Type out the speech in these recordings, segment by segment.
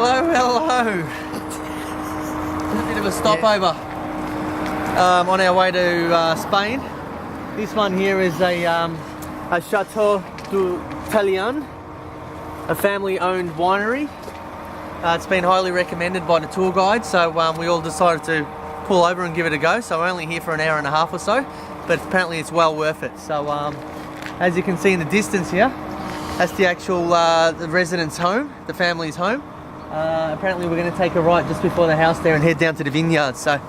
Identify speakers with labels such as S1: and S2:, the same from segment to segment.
S1: Hello, hello. A bit of a stopover on our way to Spain. This one here is a Château du Taillan, a family-owned winery. It's been highly recommended by the tour guide, so we all decided to pull over and give it a go. So we're only here for an hour and a half or so, but apparently it's well worth it. So as you can see in the distance here, that's the actual the resident's home, the family's home. Apparently we're going to take a right just before the house there and head down to the vineyards. So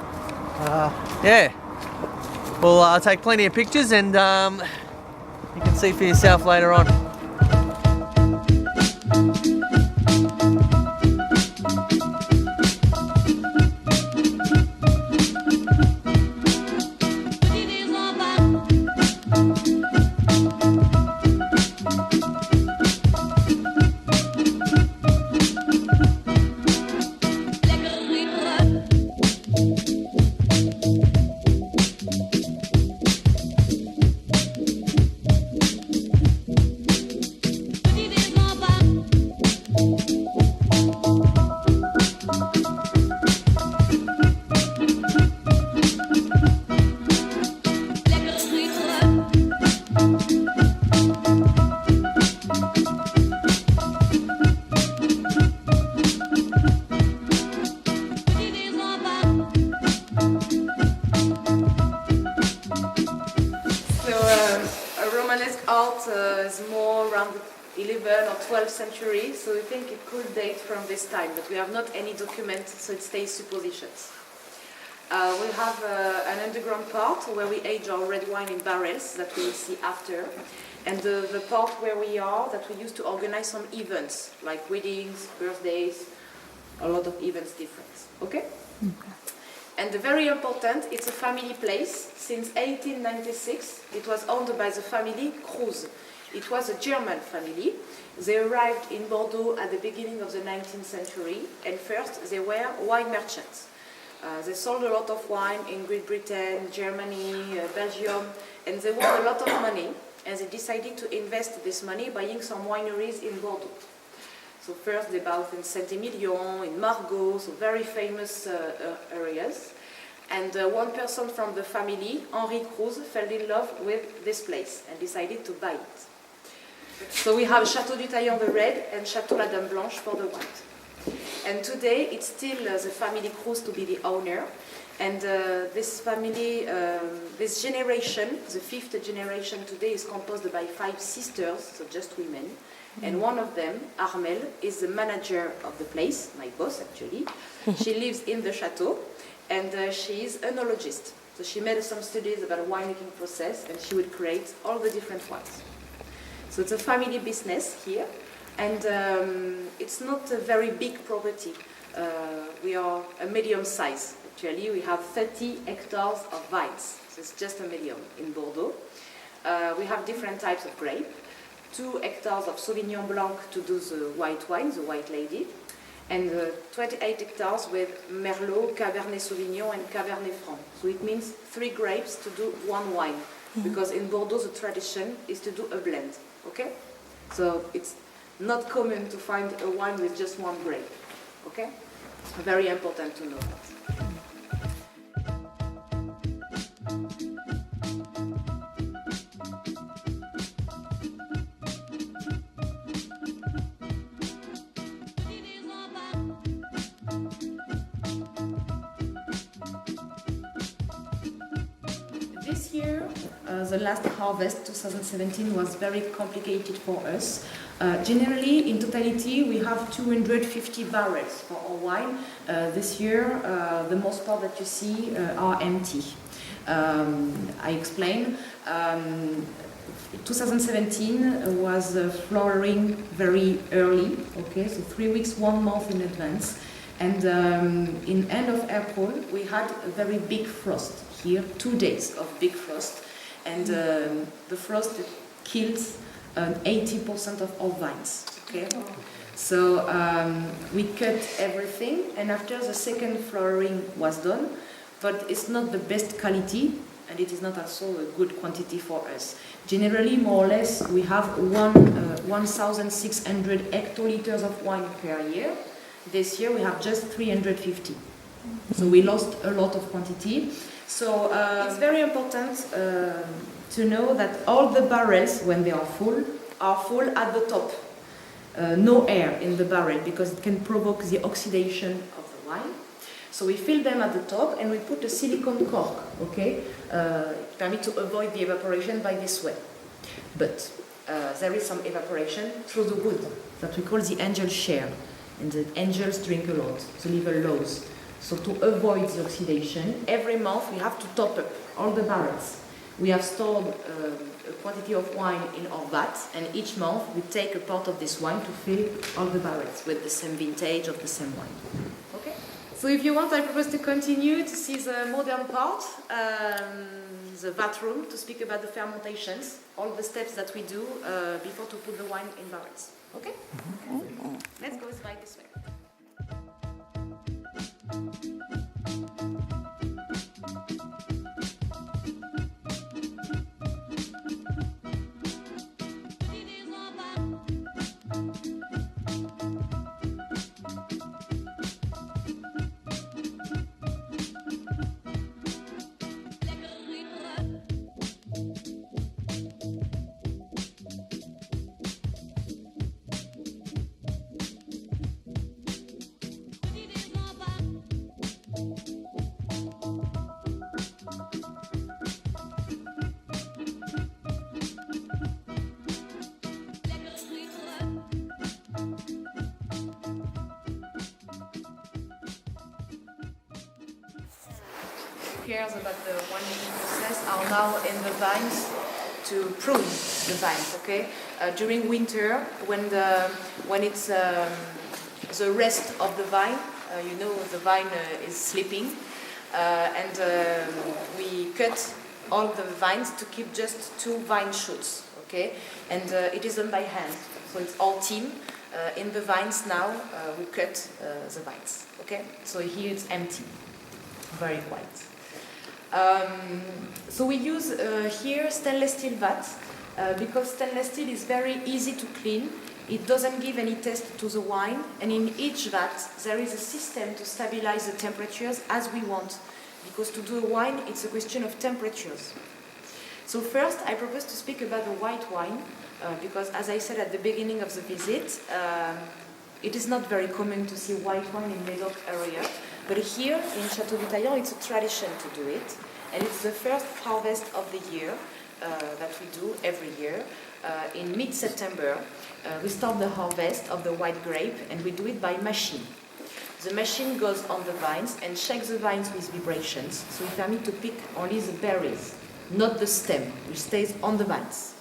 S1: yeah, we'll take plenty of pictures, and you can see for yourself later on.
S2: Is more around the 11th or 12th century, so we think it could date from this time, but we have not any document, so it stays suppositions. We have an underground part where we age our red wine in barrels that we will see after, and the part where we are that we used to organize some events like weddings, birthdays, a lot of events different. Okay? And very important, it's a family place. Since 1896, it was owned by the family Cruz. It was a German family. They arrived in Bordeaux at the beginning of the 19th century, and first they were wine merchants. They sold a lot of wine in Great Britain, Germany, Belgium, and they won a lot of money, and they decided to invest this money buying some wineries in Bordeaux. So first they bought in Saint-Emilion, in Margaux, so very famous areas. And one person from the family, Henri Cruz, fell in love with this place and decided to buy it. So we have Château du Taillan the red and Château la Dame Blanche for the white. And today it's still the family Cruz to be the owner. And this family, this generation, the fifth generation today, is composed by 5 sisters, so just women. And one of them, Armel, is the manager of the place, my boss actually. She lives in the chateau, and she is an enologist. So she made some studies about the winemaking process, and she would create all the different wines. So it's a family business here, and it's not a very big property. We are a medium size. Actually, we have 30 hectares of vines. So it's just a medium in Bordeaux. We have different types of grape. 2 hectares of Sauvignon Blanc to do the white wine, the White Lady, and 28 hectares with Merlot, Cabernet Sauvignon, and Cabernet Franc. So it means 3 grapes to do 1 wine, because in Bordeaux the tradition is to do a blend. Okay? So it's not common to find a wine with just 1 grape. Okay? Very important to know that. This year, the last harvest, 2017, was very complicated for us. Generally, in totality, we have 250 barrels for our wine. This year, the most part that you see are empty. I explain. 2017 was flowering very early, okay, so 3 weeks, 1 month in advance. And in end of April, we had a very big frost here, 2 days of big frost. And the frost killed 80% of all vines, okay? So we cut everything, and after the second flowering was done, but it's not the best quality, and it is not also a good quantity for us. Generally, more or less, we have 1,600 hectoliters of wine per year, This year we have just 350. So we lost a lot of quantity. So it's very important to know that all the barrels, when they are full at the top. No air in the barrel because it can provoke the oxidation of the wine. So we fill them at the top and we put a silicone cork, okay? It permits to avoid the evaporation by this way. But there is some evaporation through the wood that we call the angel share. And the angels drink a lot, the liver lows. So to avoid the oxidation, every month we have to top up all the barrels. We have stored a quantity of wine in our vat, and each month we take a part of this wine to fill all the barrels with the same vintage of the same wine. Okay? So if you want, I propose to continue to see the modern part, the vat room, to speak about the fermentations, all the steps that we do before to put the wine in barrels. Okay? Okay. Let's go by this way. Cares about the winemaking process are now in the vines to prune the vines. Okay, during winter when it's the rest of the vine, the vine is sleeping, and we cut all the vines to keep just 2 vine shoots. Okay, and it is done by hand, so it's all team. In the vines now we cut the vines. Okay, so here it's empty, very quiet. So we use here stainless steel vat because stainless steel is very easy to clean. It doesn't give any taste to the wine, and in each vat there is a system to stabilize the temperatures as we want, because to do a wine it's a question of temperatures. So first I propose to speak about the white wine because, as I said at the beginning of the visit, it is not very common to see white wine in Médoc area. But here in Château du Taillan, it's a tradition to do it, and it's the first harvest of the year that we do every year. In mid-September, we start the harvest of the white grape, and we do it by machine. The machine goes on the vines and shakes the vines with vibrations, so it permits to pick only the berries, not the stem, which stays on the vines.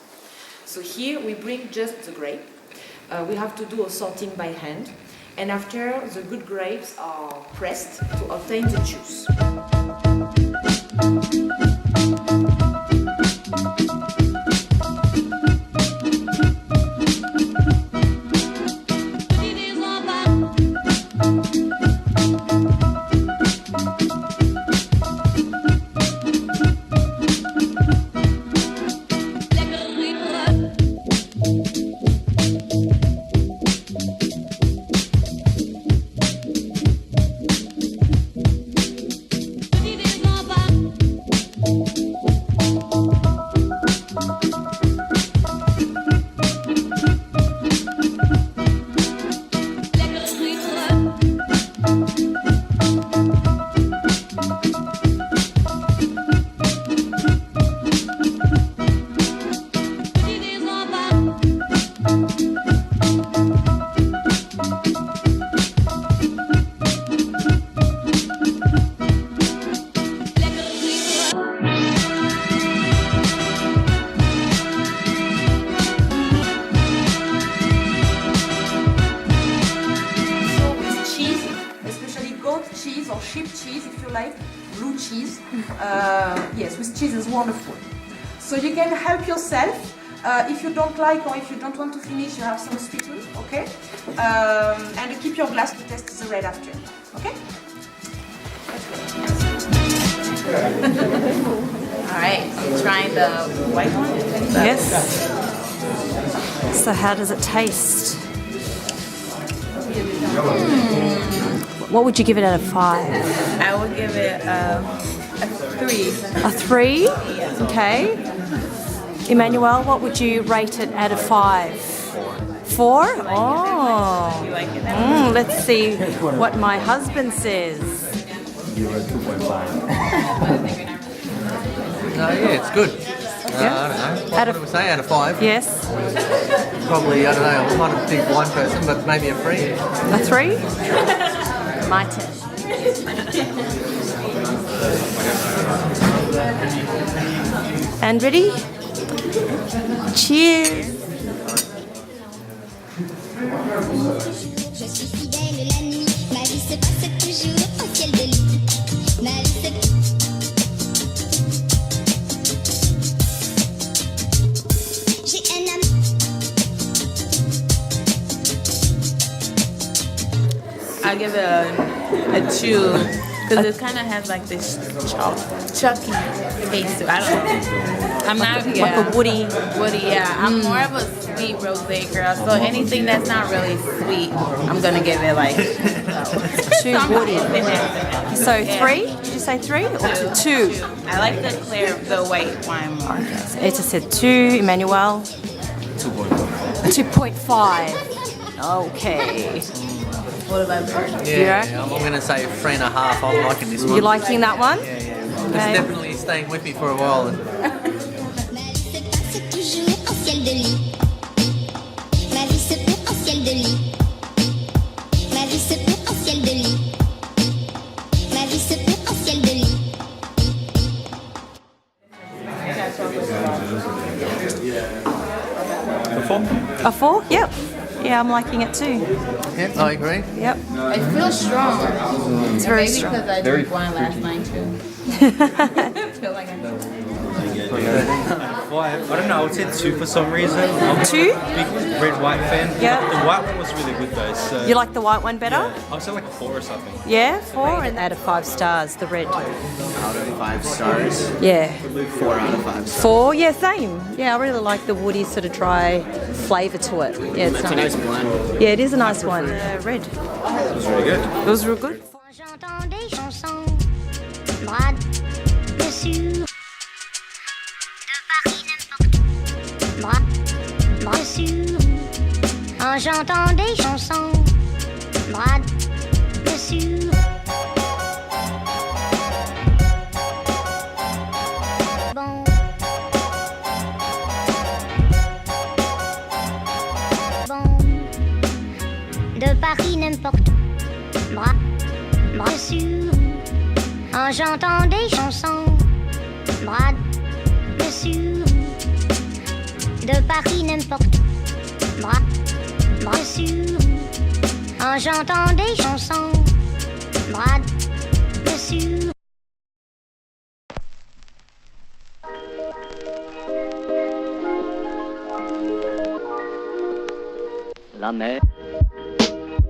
S2: So here we bring just the grape. We have to do a sorting by hand. And after, the good grapes are pressed to obtain the juice. Yes, with cheese is wonderful. So you can help yourself. If you don't like or if you don't want to finish, you have some spittoon, okay? And keep your glass to test the red after, okay?
S3: All right, I'm trying the white one.
S4: Yes. So how does it taste? What would you give it out of 5?
S3: I would give it a 3.
S4: A 3? Okay. Emmanuel, what would you rate it out of 5? 4? Oh.
S3: You like it?
S4: Let's see what my husband says.
S5: Give it 2.5.
S1: No, yeah, it's good. I don't know. What
S4: Out of-
S1: do we say? Out of 5?
S4: Yes.
S1: Probably, I don't know. I'm not a big wine person, but maybe a 3.
S4: A 3? My turn. And ready? Cheers.
S6: Je suis fidèle la nuit, ma vie se passe toujours au ciel de lit. Ma vie se... J'ai un ami.
S3: I give it a 2 because it kind of has like this chalky taste to it. I don't know. I'm not
S4: Like a woody.
S3: woody. Yeah, I'm more of a sweet rosé girl. So anything that's not really sweet, I'm gonna give it like
S4: Too woody. So
S3: Yeah.
S4: 3? Did you say 3 or 2?
S3: I like the white wine more.
S4: Etta said 2. Emmanuel? 2.5. Okay.
S3: What about you?
S1: Yeah,
S4: Yeah.
S1: I'm going to say 3.5. I'm liking this one.
S4: You liking that one?
S1: Yeah, yeah. It's
S4: Okay.
S1: definitely staying with me for a while.
S6: Ma vie se passe toujours au ciel de lit. Ma vie se perd au ciel de lit. Ma vie se perd au ciel de lit. Ma vie se perd au ciel de lit.
S4: A 4? Yep. Yeah, I'm liking it too.
S1: Yep, I agree.
S4: Yep.
S3: It feels strong.
S4: It's very
S3: Maybe
S4: strong.
S3: because I drank wine last night too. I feel like I
S5: 5. I don't know, I would say 2 for some reason. I'm a
S4: 2?
S5: big red white fan.
S4: Yeah.
S5: The white one was really good though. So
S4: You like the white one better?
S5: I would say like a 4 or something.
S4: Yeah, 4 and out of 5 stars, the red.
S7: Out of 5 stars,
S4: Yeah.
S7: 4 out of 5 stars.
S4: 4, yeah, same. Yeah, I really like the woody sort of dry flavour to it. Yeah,
S7: It's a nice blend.
S4: Yeah, it is a nice one. Red.
S5: It was really good.
S4: It was real good.
S6: Quand j'entends des chansons, bras dessus, de Paris n'importe où, bras dessus. Quand j'entends des chansons, bras dessus. Bon. Bon. De Paris n'importe où. Bras dessus, quand j'entends des chansons, bras dessus, de Paris n'importe où, bras dessus, quand j'entends des chansons, bras dessus.
S8: La mer